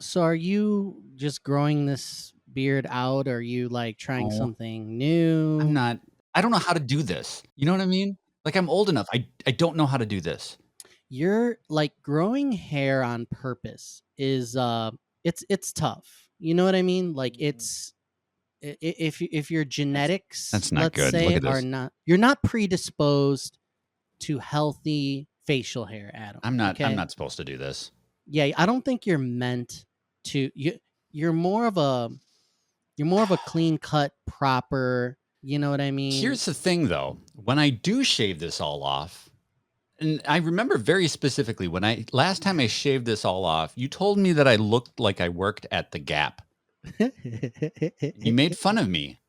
So are you just growing this beard out? Or are you like trying No, something new? I'm not. I don't know how to do this. You know what I mean? Like, I'm old enough. I don't know how to do this. You're like growing hair on purpose is it's tough. You know what I mean? Like it's if your genetics, That's not let's good. Look say, at are this. not, you're not predisposed to healthy facial hair, Adam. I'm Okay? not supposed to do this. Yeah, I don't think you're meant to. You're more of a clean cut, proper. You know what I mean? Here's the thing, though. When I do shave this all off, and I remember very specifically when last time I shaved this all off, you told me that I looked like I worked at the Gap. You made fun of me.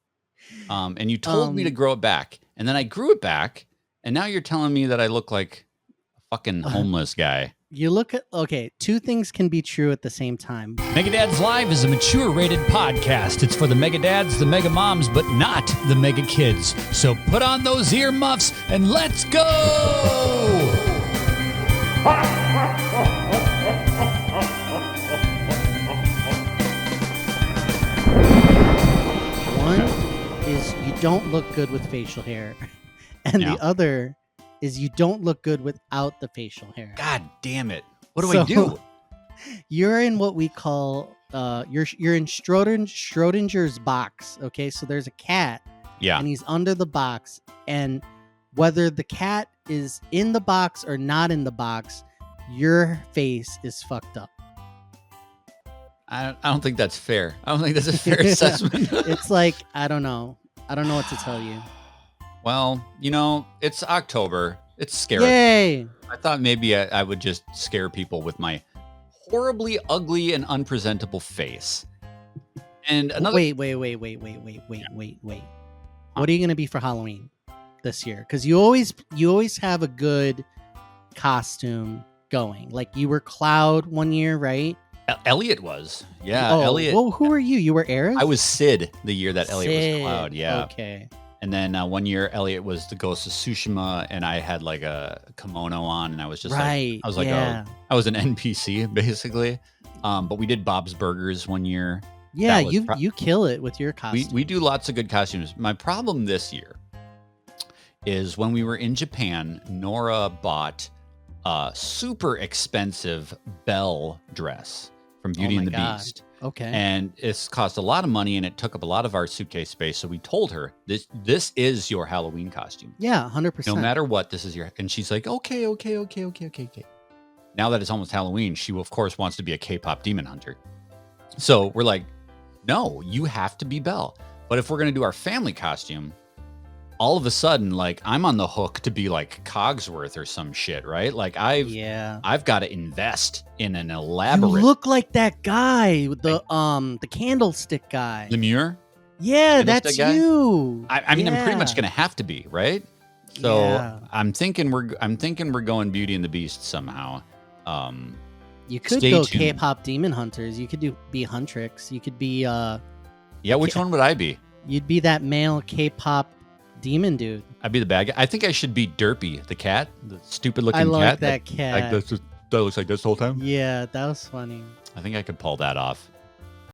And you told me to grow it back. And then I grew it back. And now you're telling me that I look like a fucking homeless guy. You look at, okay, two things can be true at the same time. Megadads Live is a mature-rated podcast. It's for the mega dads, the mega moms, but not the mega kids. So put on those earmuffs and let's go! One is you don't look good with facial hair. And the other is you don't look good without the facial hair. God damn it. What do I do? You're in what we call you're in Schrodinger's box. Okay, so there's a cat. Yeah. And he's under the box, and whether the cat is in the box or not in the box, your face is fucked up. I don't think that's fair. I don't think that's a fair assessment. It's like, I don't know what to tell you. Well, it's October. It's scary. Yay! I thought maybe I would just scare people with my horribly ugly and unpresentable face. And another. Wait. What are you gonna be for Halloween this year? Because you always have a good costume going. Like you were Cloud one year, right? Elliot was. Yeah, Oh, Elliot. well, who were you? You were Eric? I was Sid the year that Elliot was Cloud. Yeah. Okay. And then 1 year, Elliot was the Ghost of Tsushima, and I had like a kimono on, and I was just right. I was like, I was an NPC basically. But we did Bob's Burgers 1 year. Yeah, you kill it with your costume. We do lots of good costumes. My problem this year is when we were in Japan, Nora bought a super expensive Belle dress from Beauty and the Beast. Okay. And it's cost a lot of money, and it took up a lot of our suitcase space. So we told her, this is your Halloween costume. Yeah, 100%. No matter what, this is your... And she's like, okay. Now that it's almost Halloween, she, of course, wants to be a K-pop demon hunter. So we're like, no, you have to be Belle. But if we're going to do our family costume, all of a sudden, like, I'm on the hook to be like Cogsworth or some shit, right? Like, I've got to invest in an elaborate... You look like that guy, the candlestick guy. Lemure? Yeah, that's you. I mean, I'm pretty much going to have to be, right? So I'm thinking we're going Beauty and the Beast somehow. You could go K-pop demon hunters. You could be Huntrix. You could be which one would I be? You'd be that male K-pop demon dude. I'd be the bad guy. I think I should be Derpy, the cat, the stupid looking cat. I like that cat. Like that looks like this the whole time. Yeah, that was funny. I think I could pull that off.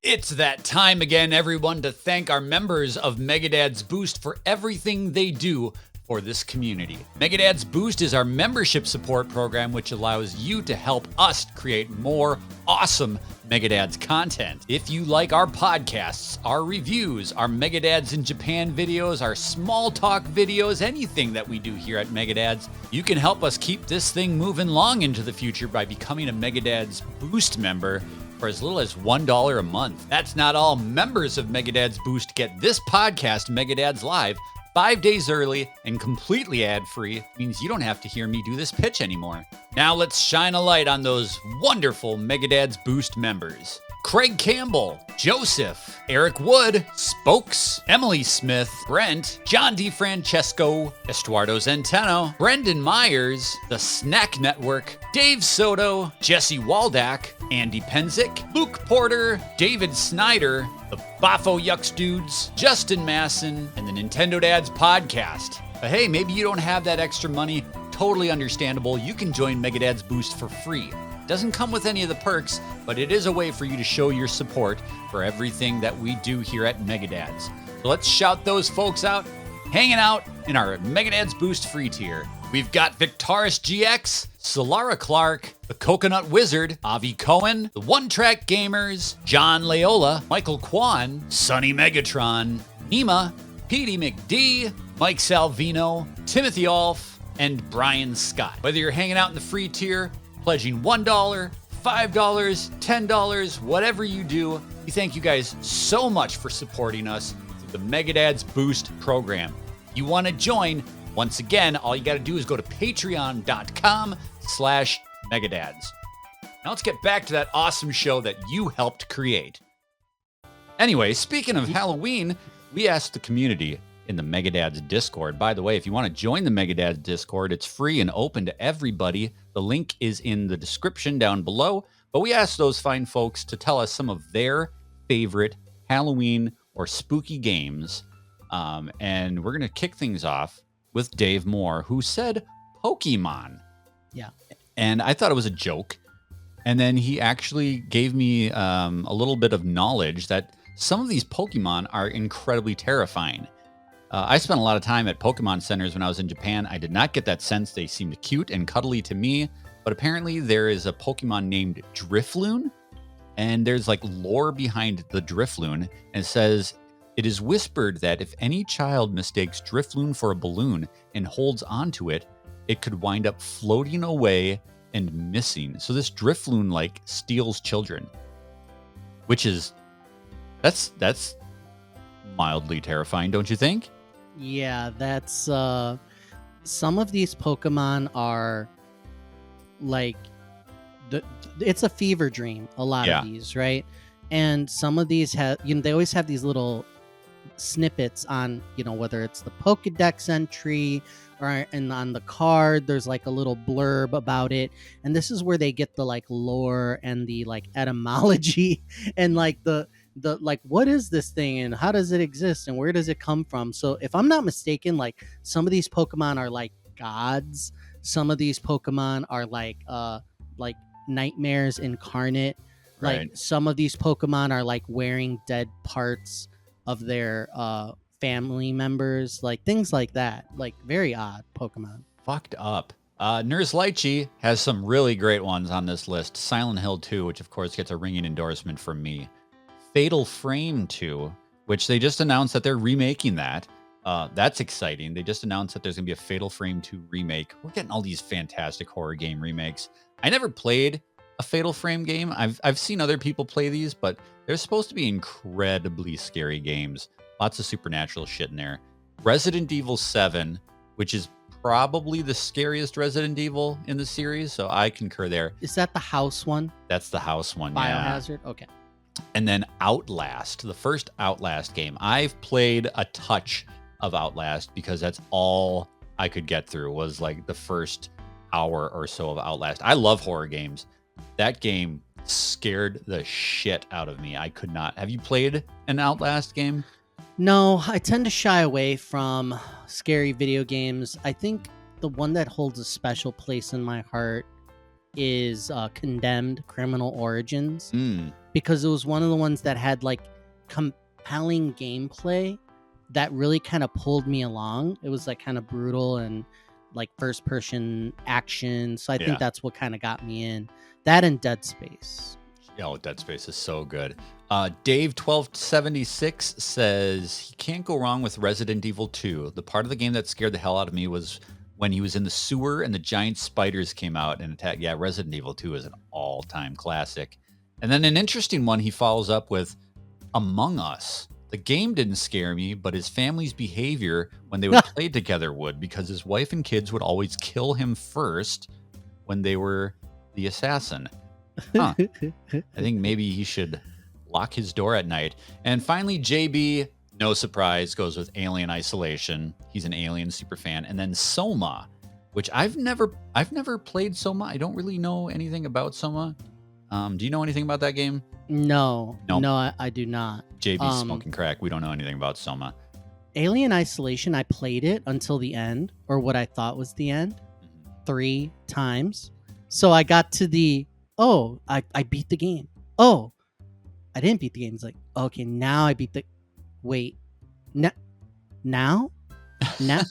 It's that time again, everyone, to thank our members of Megadads Boost for everything they do for this community. Megadads Boost is our membership support program, which allows you to help us create more awesome Megadads content. If you like our podcasts, our reviews, our Megadads in Japan videos, our small talk videos, anything that we do here at Megadads, you can help us keep this thing moving long into the future by becoming a Megadads Boost member for as little as $1 a month. That's not all. Members of Megadads Boost get this podcast, Megadads Live, 5 days early and completely ad-free. Means you don't have to hear me do this pitch anymore. Now let's shine a light on those wonderful Megadads Boost members. Craig Campbell, Joseph, Eric Wood, Spokes, Emily Smith, Brent, John DiFrancesco, Estuardo Zenteno, Brendan Myers, The Snack Network, Dave Soto, Jesse Waldack, Andy Penzick, Luke Porter, David Snyder, the Bafo Yucks Dudes, Justin Masson, and the Nintendo Dads Podcast. But hey, maybe you don't have that extra money. Totally understandable. You can join Megadads Boost for free. Doesn't come with any of the perks, but it is a way for you to show your support for everything that we do here at Megadads. So let's shout those folks out hanging out in our Megadads Boost free tier. We've got Victaris GX, Solara Clark, the Coconut Wizard, Avi Cohen, the One Track Gamers, John Layola, Michael Kwan, Sonny Megatron, Nima, Petey McD, Mike Salvino, Timothy Alf, and Brian Scott. Whether you're hanging out in the free tier, pledging $1, $5, $10, whatever you do, we thank you guys so much for supporting us through the Megadads Boost program. You want to join? Once again, all you got to do is go to patreon.com/Megadads. Now let's get back to that awesome show that you helped create. Anyway, speaking of Halloween, we asked the community in the Megadads Discord. By the way, if you want to join the Megadads Discord, it's free and open to everybody. The link is in the description down below. But we asked those fine folks to tell us some of their favorite Halloween or spooky games. And we're going to kick things off with Dave Moore, who said Pokemon. Yeah. And I thought it was a joke. And then he actually gave me a little bit of knowledge that some of these Pokemon are incredibly terrifying. I spent a lot of time at Pokemon centers when I was in Japan. I did not get that sense. They seemed cute and cuddly to me. But apparently there is a Pokemon named Drifloon. And there's like lore behind the Drifloon. And it says, it is whispered that if any child mistakes Drifloon for a balloon and holds onto it, it could wind up floating away and missing. So this Drifloon like steals children, which is that's mildly terrifying, don't you think? Yeah, that's some of these Pokemon are like it's a fever dream, a lot of these, right? And some of these have, they always have these little snippets on, whether it's the Pokedex entry and on the card, there's like a little blurb about it. And this is where they get the like lore and the like etymology and like the like, what is this thing and how does it exist and where does it come from? So if I'm not mistaken, like some of these Pokemon are like gods. Some of these Pokemon are like nightmares incarnate. Like Right. some of these Pokemon are like wearing dead parts of their family members, like things like that. Like very odd Pokemon. Fucked up. Nurse Lychee has some really great ones on this list. Silent Hill 2, which of course gets a ringing endorsement from me. Fatal Frame 2, which they just announced that they're remaking that. That's exciting. They just announced that there's going to be a Fatal Frame 2 remake. We're getting all these fantastic horror game remakes. I never played a Fatal Frame game. I've seen other people play these, but they're supposed to be incredibly scary games. Lots of supernatural shit in there. Resident Evil 7, which is probably the scariest Resident Evil in the series, so I concur there. Is that the house one? That's the house one, yeah. Biohazard? Okay. And then Outlast, the first Outlast game. I've played a touch of Outlast because that's all I could get through was like the first hour or so of Outlast. I love horror games. That game scared the shit out of me. I could not. Have you played an Outlast game? No, I tend to shy away from scary video games. I think the one that holds a special place in my heart is Condemned: Criminal Origins, because it was one of the ones that had like compelling gameplay that really kind of pulled me along. It was like kind of brutal and like first person action. So I think that's what kind of got me in. That and Dead Space. Oh, Dead Space is so good. Dave1276 says he can't go wrong with Resident Evil 2. The part of the game that scared the hell out of me was when he was in the sewer and the giant spiders came out and attacked. Yeah, Resident Evil 2 is an all-time classic. And then an interesting one he follows up with Among Us. The game didn't scare me, but his family's behavior when they would play together would, because his wife and kids would always kill him first when they were the assassin. Huh. I think maybe he should lock his door at night. And finally, JB, no surprise, goes with Alien Isolation. He's an Alien super fan. And then Soma, which I've never played Soma. I don't really know anything about Soma. Do you know anything about that game? No, Nope. no, I do not. JB's smoking crack. We don't know anything about Soma. Alien Isolation, I played it until the end, or what I thought was the end, 3 times. So I got to the oh, I beat the game. Oh, I didn't beat the game. It's like, okay, now I beat the. Wait, now, now,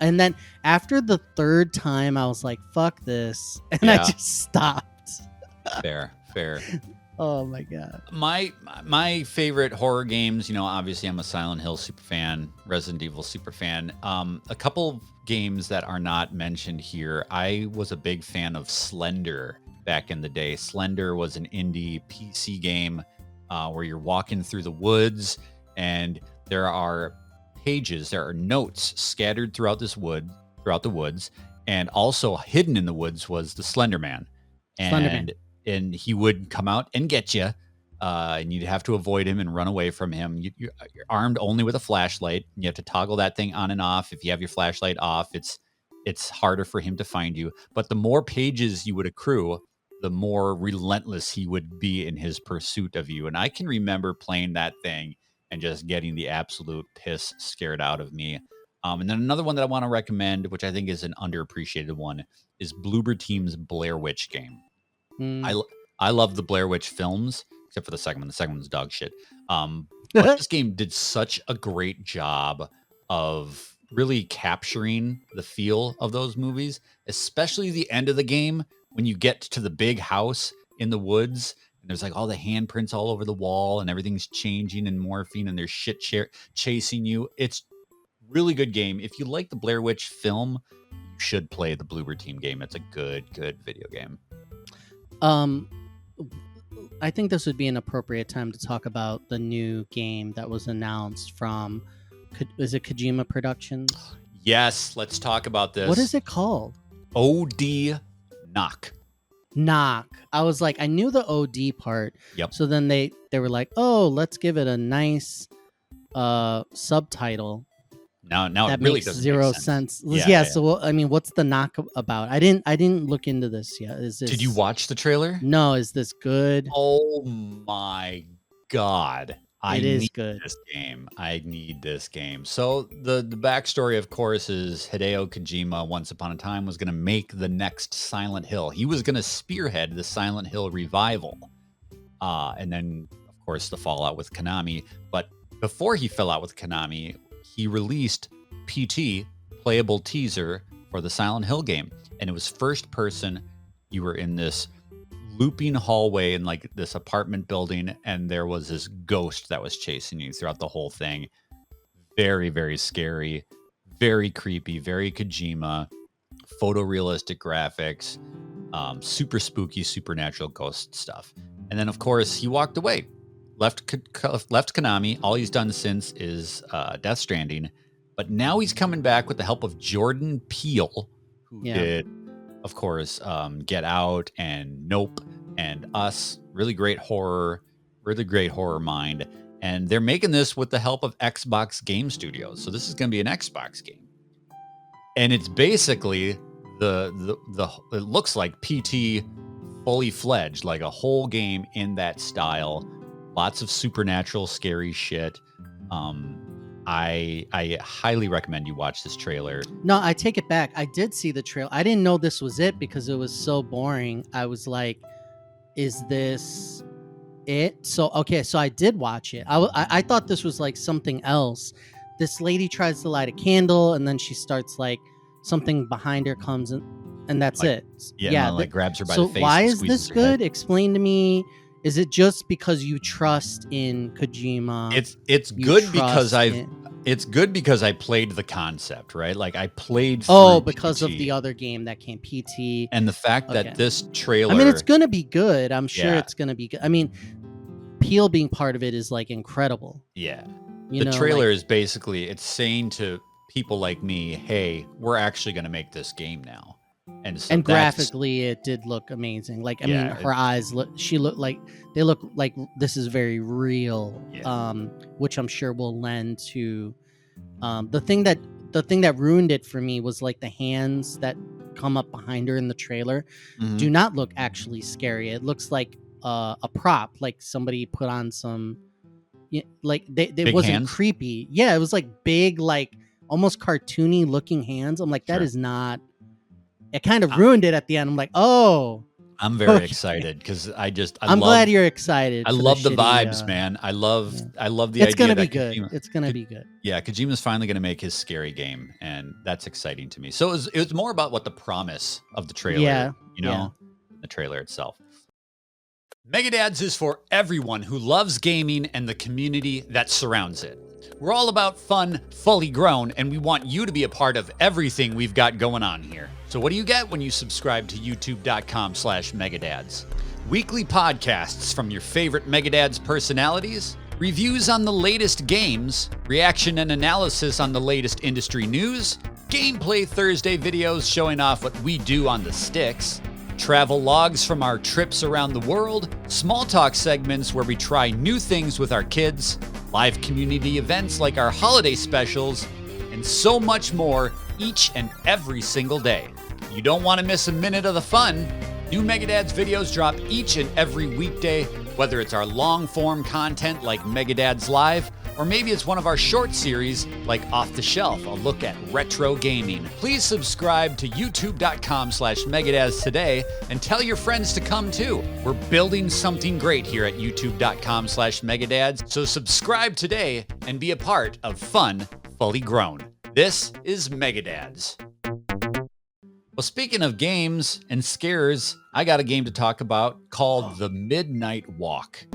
and then after the third time, I was like, fuck this, and I Yeah. just stopped. Fair. Oh my god. My favorite horror games, you know, obviously I'm a Silent Hill super fan, Resident Evil super fan. A couple games that are not mentioned here. I was a big fan of Slender back in the day. Slender was an indie PC game where you're walking through the woods and there are pages, there are notes scattered throughout the woods, and also hidden in the woods was the Slender Man. Slenderman. And he would come out and get you, and you'd have to avoid him and run away from him. You're armed only with a flashlight. You have to toggle that thing on and off. If you have your flashlight off, it's harder for him to find you. But the more pages you would accrue, the more relentless he would be in his pursuit of you. And I can remember playing that thing and just getting the absolute piss scared out of me. And then another one that I want to recommend, which I think is an underappreciated one, is Bloober Team's Blair Witch game. I love the Blair Witch films, except for the second one. The second one's dog shit. But this game did such a great job of really capturing the feel of those movies, especially the end of the game when you get to the big house in the woods and there's like all the handprints all over the wall and everything's changing and morphing and there's shit chasing you. It's really good game. If you like the Blair Witch film, you should play the Bloober Team game. It's a good video game. I think this would be an appropriate time to talk about the new game that was announced from, is it Kojima Productions? Yes, let's talk about this. What is it called? OD Knock. Knock. I was like, I knew the OD part. Yep. So then they were like, oh, let's give it a nice subtitle. Now that it really makes doesn't zero make sense. Yeah. So I mean, what's the knock about? I didn't look into this yet. Is this? Did you watch the trailer? No. Is this good? Oh my god! It is good. I need this game. So the backstory, of course, is Hideo Kojima once upon a time was going to make the next Silent Hill. He was going to spearhead the Silent Hill revival, and then of course the fallout with Konami. But before he fell out with Konami, he released PT, playable teaser for the Silent Hill game. And it was first person. You were in this looping hallway in like this apartment building, and there was this ghost that was chasing you throughout the whole thing. Very, very scary, very creepy, very Kojima, photorealistic graphics, super spooky, supernatural ghost stuff. And then, of course, he walked away. Left Konami. All he's done since is Death Stranding. But now he's coming back with the help of Jordan Peele, who did, of course, Get Out and Nope and Us. Really great horror mind. And they're making this with the help of Xbox Game Studios. So this is going to be an Xbox game. And it's basically it looks like PT fully fledged, like a whole game in that style. Lots of supernatural, scary shit. I highly recommend you watch this trailer. No, I take it back. I did see the trailer. I didn't know this was it because it was so boring. I was like, is this it? So I did watch it. I thought this was like something else. This lady tries to light a candle and then she starts like something behind her comes and that's like, it. Yeah, like grabs her by the face. So why and is this good? Explain to me. Is it just because you trust in Kojima? It's good because it's good because I played the concept, right? Like I played because PT. of the other game that came PT. And the fact that this trailer, I mean, it's going to be good. I'm sure it's going to be good. I mean, Peel being part of it is like incredible. Yeah. The trailer is basically, it's saying to people like me, hey, we're actually going to make this game now. And graphically, it did look amazing. Like, I mean, her eyes they look like this is very real, which I'm sure will lend to the thing that ruined it for me was like the hands that come up behind her in the trailer do not look actually scary. It looks like a prop, like somebody put on some, like it wasn't hands? Creepy. Yeah, it was like big, like almost cartoony looking hands. I'm like, that is not. It kind of ruined it at the end. I'm like, oh, I'm very Okay. excited because I'm glad you're excited. I for love the shitty, vibes, man. I love the It's idea gonna be that good. Kojima, It's gonna be good. yeah, Kojima's finally going to make his scary game, and that's exciting to me. So it was more about what the promise of the trailer, Yeah. the trailer itself. Megadads is for everyone who loves gaming and the community that surrounds it. We're all about fun, fully grown, and we want you to be a part of everything we've got going on here. So what do you get when you subscribe to youtube.com/Megadads? Weekly podcasts from your favorite Megadads personalities, reviews on the latest games, reaction and analysis on the latest industry news, Gameplay Thursday videos showing off what we do on the sticks, travel logs from our trips around the world, small talk segments where we try new things with our kids, live community events like our holiday specials, and so much more each and every single day. You don't want to miss a minute of the fun. New Megadads videos drop each and every weekday, whether it's our long-form content like Megadads Live, or maybe it's one of our short series like Off the Shelf, a look at retro gaming. Please subscribe to youtube.com/Megadads today and tell your friends to come too. We're building something great here at youtube.com/Megadads, so subscribe today and be a part of Fun Fully Grown. This is Megadads. Well, speaking of games and scares, I got a game to talk about called The Midnight Walk.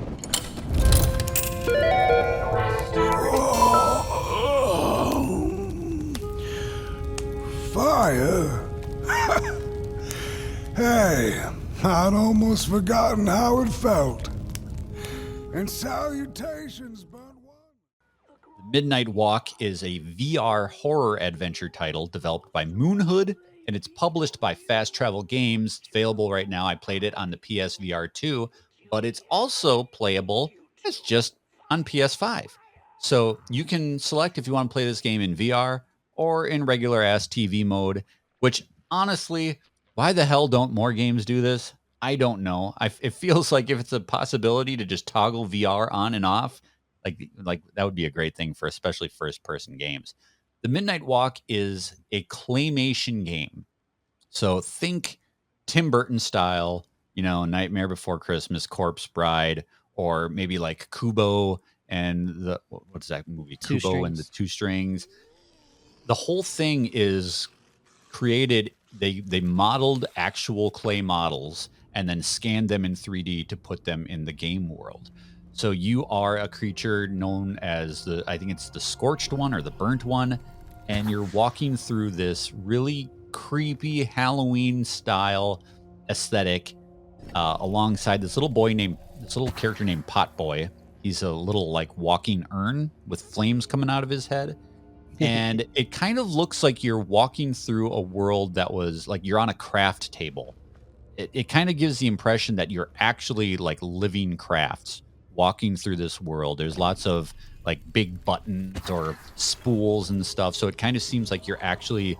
Fire? Hey, I'd almost forgotten how it felt. And salutations, Bud. Midnight Walk is a VR horror adventure title developed by Moonhood, and it's published by Fast Travel Games. It's available right now. I played it on the PSVR 2, but it's also playable as just on PS5. So you can select if you want to play this game in VR or in regular ass TV mode, which honestly, why the hell don't more games do this? I don't know. It feels like if it's a possibility to just toggle VR on and off, like that would be a great thing for especially first person games. The Midnight Walk is a claymation game. So think Tim Burton style, Nightmare Before Christmas, Corpse Bride, or maybe like Kubo and what's that movie? Kubo and the Two Strings. The whole thing is created, they modeled actual clay models and then scanned them in 3D to put them in the game world. So you are a creature known as I think it's the Scorched One or the Burnt One, and you're walking through this really creepy Halloween style aesthetic alongside this little character named Pot Boy. He's a little like walking urn with flames coming out of his head. And it kind of looks like you're walking through a world that was like you're on a craft table. It kind of gives the impression that you're actually like living crafts walking through this world. There's lots of like big buttons or spools and stuff. So it kind of seems like you're actually,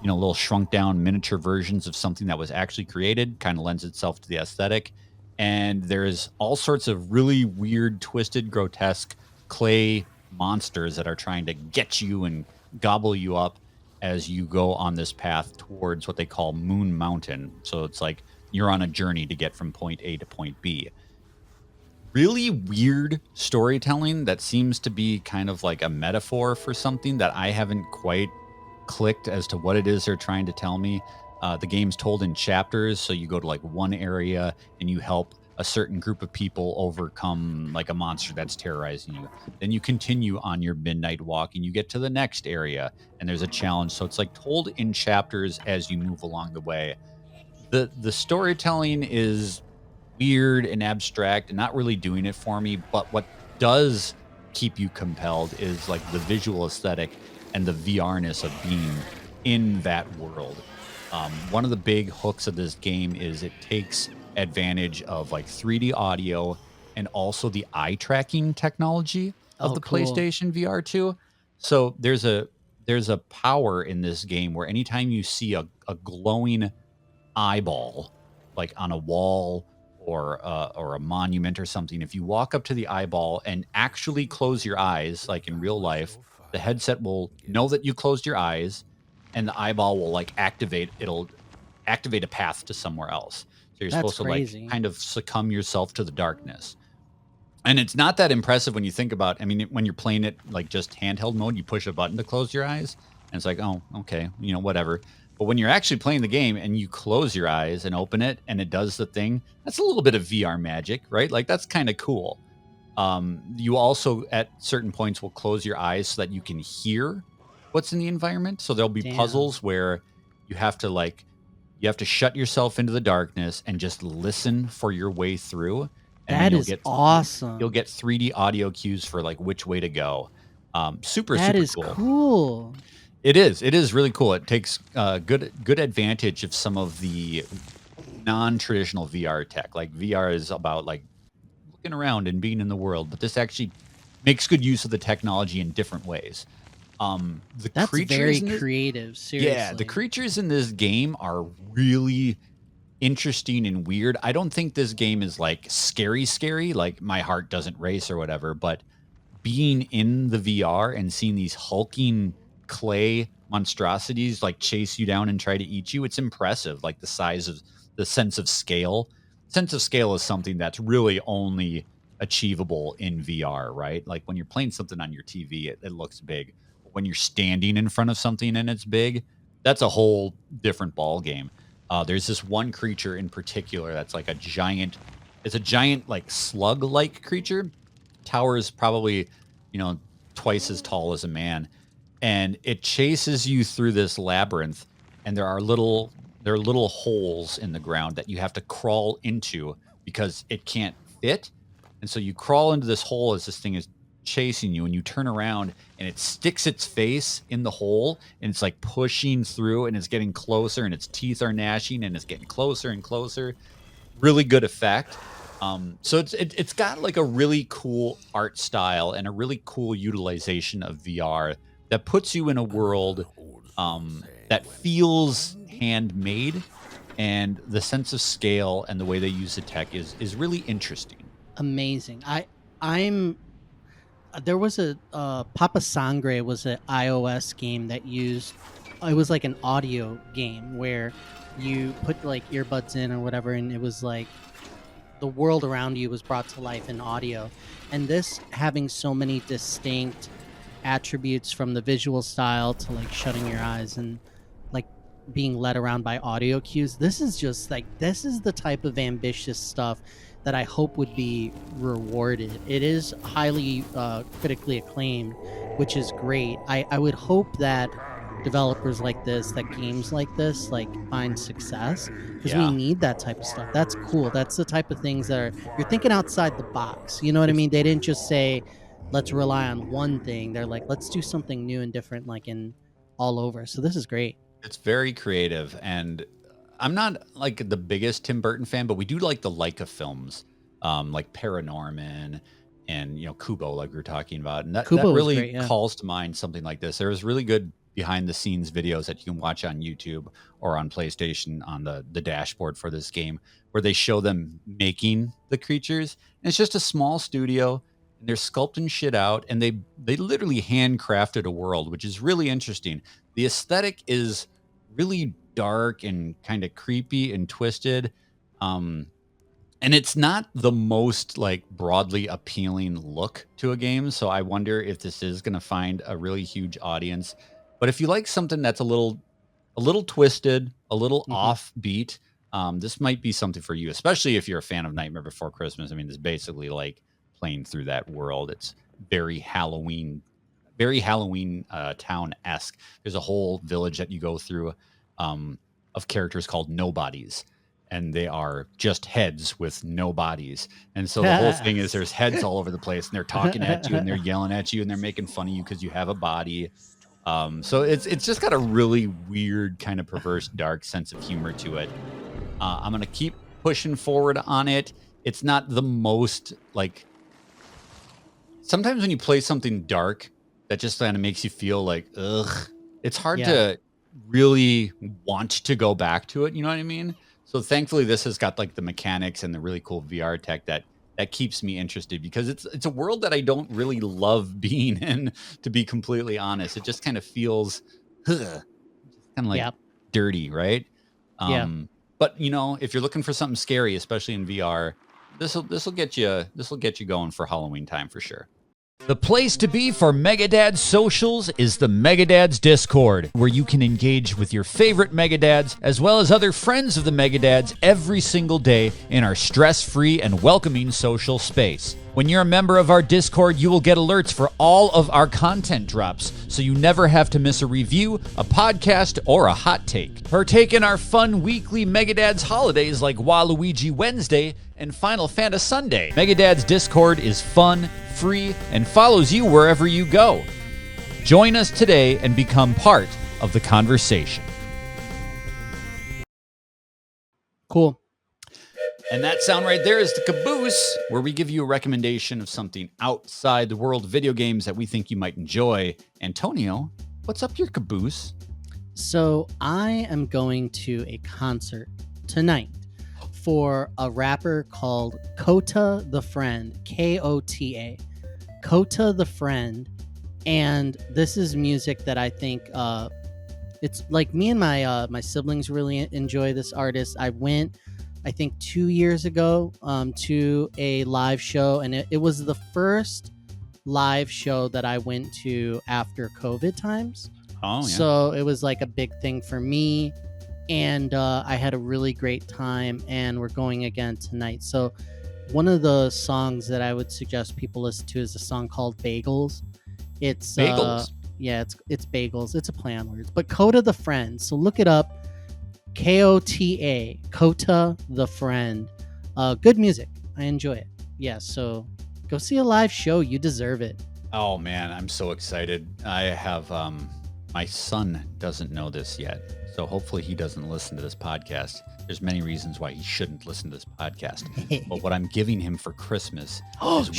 little shrunk down miniature versions of something that was actually created, kind of lends itself to the aesthetic. And there's all sorts of really weird, twisted, grotesque clay monsters that are trying to get you and gobble you up as you go on this path towards what they call Moon Mountain. So it's like you're on a journey to get from point A to point B. Really weird storytelling that seems to be kind of like a metaphor for something that I haven't quite clicked as to what it is they're trying to tell me. The game's told in chapters, so you go to like one area and you help a certain group of people overcome like a monster that's terrorizing you. Then you continue on your midnight walk and you get to the next area and there's a challenge. So it's like told in chapters as you move along the way. The storytelling is weird and abstract and not really doing it for me, but what does keep you compelled is like the visual aesthetic and the VRness of being in that world. One of the big hooks of this game is it takes advantage of like 3D audio and also the eye tracking technology of the cool. PlayStation VR 2. So there's a power in this game where anytime you see a glowing eyeball like on a wall or a monument or something, if you walk up to the eyeball and actually close your eyes like in real life, the headset will know that you closed your eyes and the eyeball will like it'll activate a path to somewhere else. So you're That's supposed to like crazy. kind of succumb yourself to the darkness. And it's not that impressive when you think about, I mean, when you're playing it like just handheld mode, you push a button to close your eyes and it's like, oh, okay, whatever. But when you're actually playing the game and you close your eyes and open it and it does the thing, that's a little bit of VR magic, right? Like that's kind of cool. You also at certain points will close your eyes so that you can hear what's in the environment. So there'll be puzzles where you have to shut yourself into the darkness and just listen for your way through. And that is awesome. You'll get 3D audio cues for like which way to go. Super that is cool. Cool. It is really cool. It takes good advantage of some of the non-traditional VR tech. Like VR is about like looking around and being in the world, but this actually makes good use of the technology in different ways. That's very creative. Seriously, yeah, the creatures in this game are really interesting and weird. I don't think this game is like scary, like my heart doesn't race or whatever, but being in the VR and seeing these hulking clay monstrosities like chase you down and try to eat you, it's impressive. Like the size of the sense of scale. Sense of scale is something that's really only achievable in VR, right? Like when you're playing something on your TV, it looks big. But when you're standing in front of something and it's big, that's a whole different ball game. There's this one creature in particular that's like it's a giant like slug-like creature. Towers probably, twice as tall as a man. And it chases you through this labyrinth. And there are little holes in the ground that you have to crawl into because it can't fit. And so you crawl into this hole as this thing is chasing you, and you turn around and it sticks its face in the hole and it's like pushing through and it's getting closer and its teeth are gnashing and it's getting closer and closer. Really good effect. So it's got like a really cool art style and a really cool utilization of VR that puts you in a world that feels handmade, and the sense of scale and the way they use the tech is really interesting. Amazing. I'm there was a Papa Sangre was an iOS game that used it was like an audio game where you put like earbuds in or whatever, and it was like the world around you was brought to life in audio. And this having so many distinct attributes, from the visual style to like shutting your eyes and like being led around by audio cues, this is the type of ambitious stuff that I hope would be rewarded. It is highly critically acclaimed, which is great. I would hope that developers like this, that games like this, like find success, because we need that type of stuff. That's cool. That's the type of things that you're thinking outside the box. You know what I mean? They didn't just say, let's rely on one thing. They're like, let's do something new and different, like in all over. So this is great. It's very creative, and I'm not like the biggest Tim Burton fan, but we do like the Leica films, like Paranorman and Kubo, like we were talking about, and that really great, yeah. calls to mind something like this. There was really good behind the scenes videos that you can watch on YouTube or on PlayStation on the dashboard for this game, where they show them making the creatures, and it's just a small studio. And they're sculpting shit out, and they literally handcrafted a world, which is really interesting. The aesthetic is really dark and kind of creepy and twisted. And it's not the most like broadly appealing look to a game. So I wonder if this is going to find a really huge audience. But if you like something that's a little twisted, a little offbeat, this might be something for you, especially if you're a fan of Nightmare Before Christmas. I mean, it's basically like playing through that world. It's very Halloween town-esque. There's a whole village that you go through of characters called nobodies, and they are just heads with no bodies. And so the whole thing is there's heads all over the place, and they're talking at you and they're yelling at you and they're making fun of you because you have a body. So it's just got a really weird kind of perverse, dark sense of humor to it. I'm going to keep pushing forward on it. It's not the most like, sometimes when you play something dark that just kind of makes you feel like, ugh, it's hard to really want to go back to it. You know what I mean? So thankfully this has got like the mechanics and the really cool VR tech that keeps me interested, because it's a world that I don't really love being in, to be completely honest. It just kind of feels kind of like dirty, right? But if you're looking for something scary, especially in VR, this'll get you going for Halloween time for sure. The place to be for Megadad's socials is the Megadad's Discord, where you can engage with your favorite Megadads as well as other friends of the Megadads every single day in our stress-free and welcoming social space. When you're a member of our Discord, you will get alerts for all of our content drops, so you never have to miss a review, a podcast, or a hot take. Partake in our fun weekly Megadads holidays like Waluigi Wednesday and Final Fantasy Sunday. Megadad's Discord is fun, free, and follows you wherever you go. Join us today and become part of the conversation. Cool. And that sound right there is the Caboose, where we give you a recommendation of something outside the world of video games that we think you might enjoy. Antonio, what's up your Caboose? So I am going to a concert tonight for a rapper called Kota the Friend, Kota. Kota the Friend. And this is music that I think it's like me and my siblings really enjoy this artist. I went, I think 2 years ago to a live show, and it was the first live show that I went to after COVID times. Oh, yeah. So it was like a big thing for me, and I had a really great time, and we're going again tonight. So one of the songs that I would suggest people listen to is a song called Bagels. It's Bagels? Yeah, it's Bagels. It's a play on words. But Kota the Friend. So look it up. Kota, Kota the Friend. Good music. I enjoy it. Yeah, so go see a live show. You deserve it. Oh man, I'm so excited. I have my son doesn't know this yet, so hopefully he doesn't listen to this podcast. There's many reasons why he shouldn't listen to this podcast. But what I'm giving him for Christmas is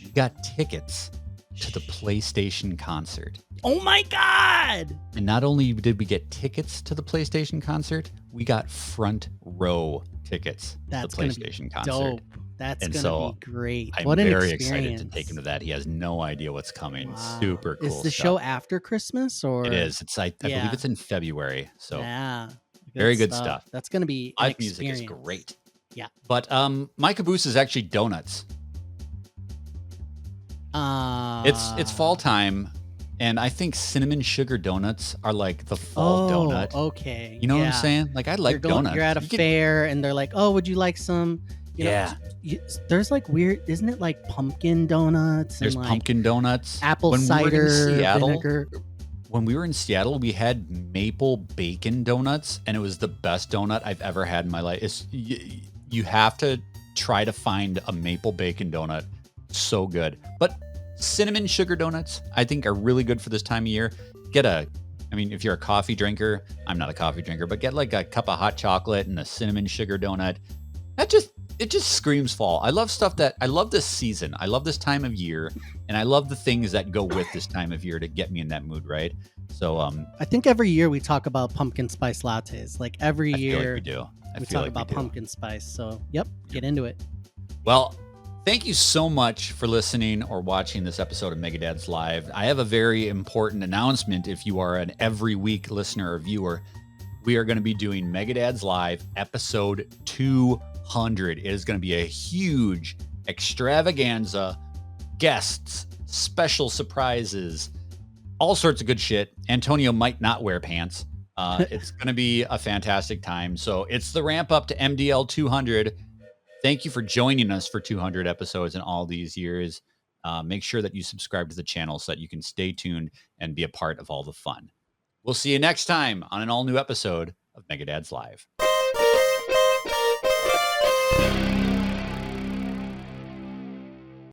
we got tickets to the PlayStation concert. Oh my God! And not only did we get tickets to the PlayStation concert, we got front row tickets to the PlayStation concert. Dope. That's gonna be great. I'm what an very experience. excited to take him to that. He has no idea what's coming. Wow. Super cool. Is the show after Christmas or? It is. It's I believe it's in February. So yeah, very good stuff. That's gonna be an live experience. music is great. Yeah. But my Caboose is actually donuts. It's fall time, and I think cinnamon sugar donuts are like the fall donut. Okay. You know what I'm saying? Like I like donuts. You're at a fair, and they're like, "Oh, would you like some?" You know, there's like weird, isn't it? Like pumpkin donuts. There's and like pumpkin donuts. apple cider vinegar. When we were in Seattle, we had maple bacon donuts, and it was the best donut I've ever had in my life. You have to try to find a maple bacon donut. So good. But cinnamon sugar donuts, I think, are really good for this time of year. If you're a coffee drinker, I'm not a coffee drinker, but get like a cup of hot chocolate and a cinnamon sugar donut. It just screams fall. I love this season. I love this time of year, and I love the things that go with this time of year to get me in that mood, right? So I think every year we talk about pumpkin spice lattes. Like every year feel like we do. we talk about pumpkin spice. So get into it. Well, thank you so much for listening or watching this episode of Megadad's Live. I have a very important announcement. If you are an every week listener or viewer, we are going to be doing Megadad's Live episode 200. It is going to be a huge extravaganza, guests, special surprises, all sorts of good shit. Antonio might not wear pants. It's going to be a fantastic time. So it's the ramp up to MDL 200. Thank you for joining us for 200 episodes in all these years. Make sure that you subscribe to the channel so that you can stay tuned and be a part of all the fun. We'll see you next time on an all-new episode of Megadad's Live.